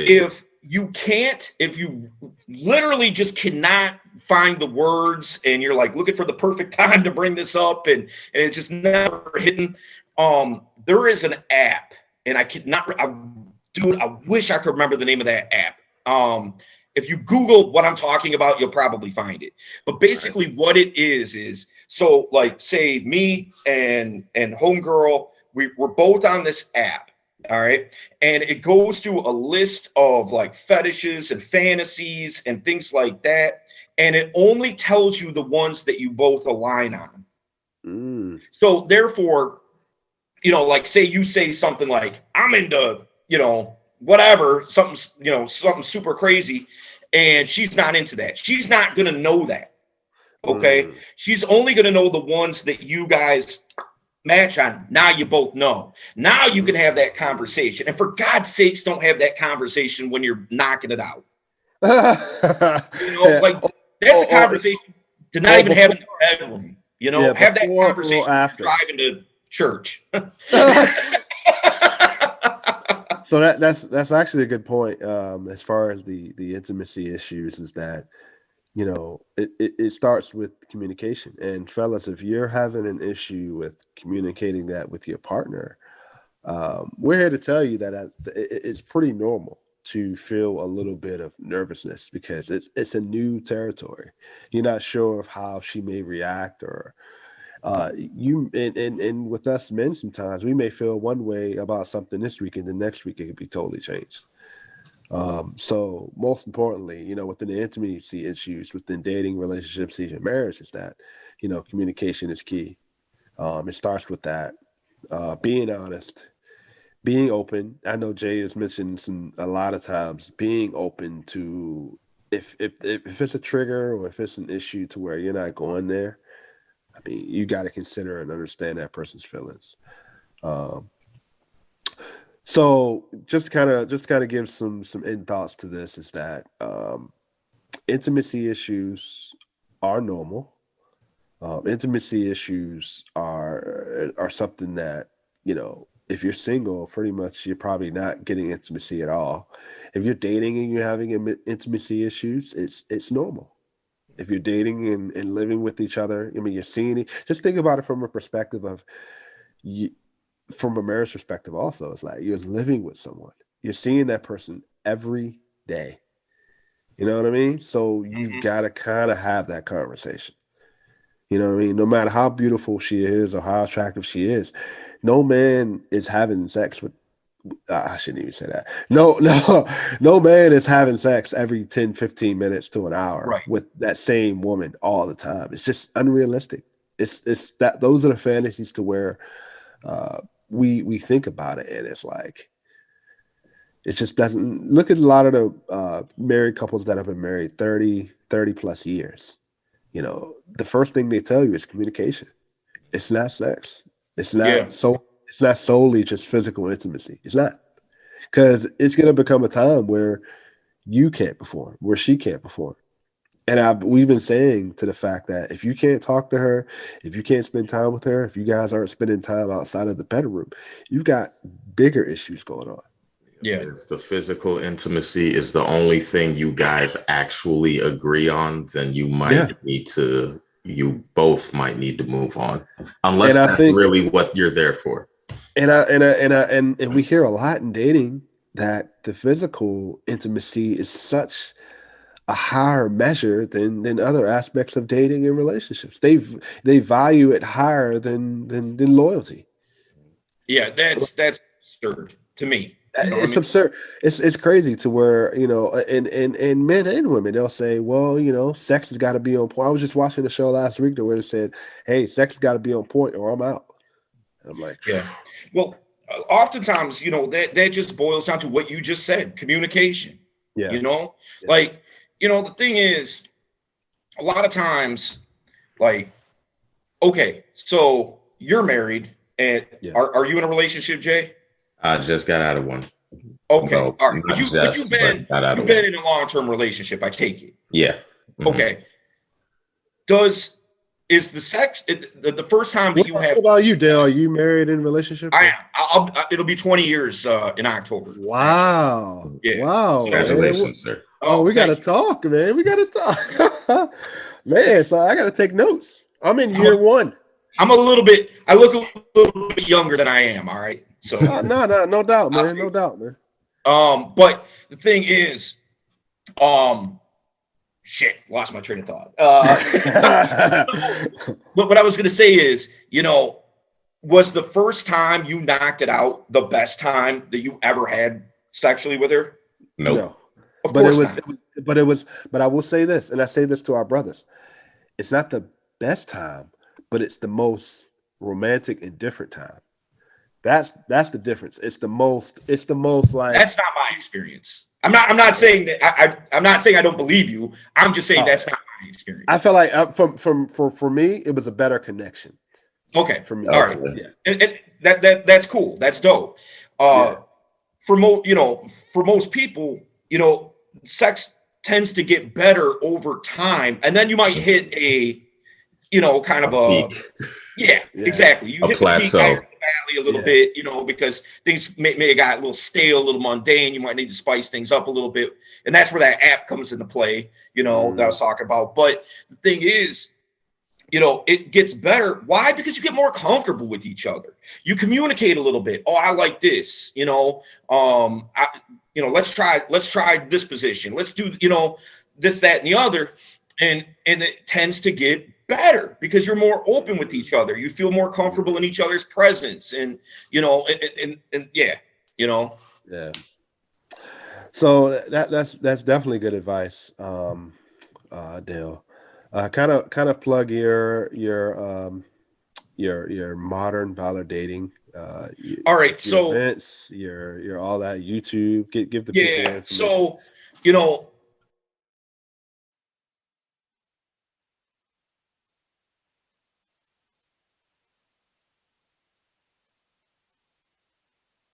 if you literally just cannot find the words and you're like looking for the perfect time to bring this up and it's just never hitting, there is an app, and I wish I could remember the name of that app. If you Google what I'm talking about, you'll probably find it. But basically what it is so like say me and homegirl, we're both on this app. All right. And it goes through a list of like fetishes and fantasies and things like that. And it only tells you the ones that you both align on. So therefore, like say you say something like, I'm into, whatever, something super crazy. And she's not into that. She's not going to know that. Okay. She's only going to know the ones that you guys match on. Now you both know. Now you can have that conversation. And for God's sakes, don't have that conversation when you're knocking it out. Like that's a conversation to not even have in the bedroom. Have that conversation after driving to church. So that's actually a good point. As far as the intimacy issues, is that it starts with communication. And fellas, if you're having an issue with communicating that with your partner, we're here to tell you that it's pretty normal to feel a little bit of nervousness because it's a new territory. You're not sure of how she may react, or and with us men, sometimes we may feel one way about something this week, and the next week it could be totally changed. So most importantly, within the intimacy issues, within dating, relationships, even marriage, is that, communication is key. It starts with that, being honest, being open. I know Jay has mentioned a lot of times being open to if it's a trigger or if it's an issue to where you're not going there. I mean, you got to consider and understand that person's feelings. So just kind of give some in thoughts to this is that intimacy issues are normal. Intimacy issues are something that, if you're single, pretty much you're probably not getting intimacy at all. If you're dating and you're having intimacy issues, it's normal. If you're dating and living with each other, I mean, you're seeing it. Just think about it from a perspective of from a marriage perspective also. It's like you're living with someone. You're seeing that person every day. You know what I mean? So you've got to kind of have that conversation. You know what I mean? No matter how beautiful she is or how attractive she is, no man is having sex with I shouldn't even say that. No man is having sex every 10, 15 minutes to an hour with that same woman all the time. It's just unrealistic. It's that those are the fantasies to where we think about it, and it's like it just doesn't look at a lot of the married couples that have been married 30 plus years. The first thing they tell you is communication. It's not sex. It's not solely just physical intimacy. It's not, because it's going to become a time where you can't perform, where she can't perform. And we've been saying to the fact that if you can't talk to her, if you can't spend time with her, if you guys aren't spending time outside of the bedroom, you've got bigger issues going on. Yeah. If the physical intimacy is the only thing you guys actually agree on, then you both might need to move on, unless that's really what you're there for. And we hear a lot in dating that the physical intimacy is such a higher measure than other aspects of dating and relationships. They value it higher than loyalty. Yeah, that's absurd to me. It's absurd. It's crazy to where, and men and women, they'll say, well, sex has got to be on point. I was just watching a show last week where it said, hey, sex has got to be on point or I'm out. And I'm like, yeah. Well, oftentimes, that just boils down to what you just said, communication. Yeah. Like, the thing is, a lot of times, like, okay, so you're married and are you in a relationship, Jay? I just got out of one. Okay. All right. But you've been in a long-term relationship, I take it. Yeah. Mm-hmm. Okay. Does is the sex the first time that you have. What about you, Dale? Are you married in a relationship? I am. It'll be 20 years in October. Wow. Yeah. Wow. Congratulations, sir. Oh, we got to talk, man. We got to talk. Man, so I got to take notes. I'm in year one. I look a little bit younger than I am. All right. So no doubt, man. No doubt, man. But the thing is, shit, lost my train of thought. But what I was going to say is, was the first time you knocked it out the best time that you ever had sexually with her? Nope. No. Of course not. But I will say this, and I say this to our brothers. It's not the best time, but it's the most romantic and different time. That's the difference. It's the most like. That's not my experience. I'm not saying that I'm not saying I don't believe you. I'm just saying that's not my experience. I feel like for me, it was a better connection. Okay. For me. All right. Yeah. And that's cool. That's dope. For most people, sex tends to get better over time, and then you might hit a kind of a exactly. You hit the peak valley a little bit, because things may have got a little stale, a little mundane. You might need to spice things up a little bit, and that's where that app comes into play. That I was talking about. But the thing is, it gets better. Why? Because you get more comfortable with each other. You communicate a little bit. Oh, I like this. Let's try this position. Let's do, this, that, and the other. And it tends to get better because you're more open with each other. You feel more comfortable in each other's presence. And, yeah. So that's definitely good advice, Dale. Kind of plug your modern valor dating. All right, your events, your all that YouTube. Give the people so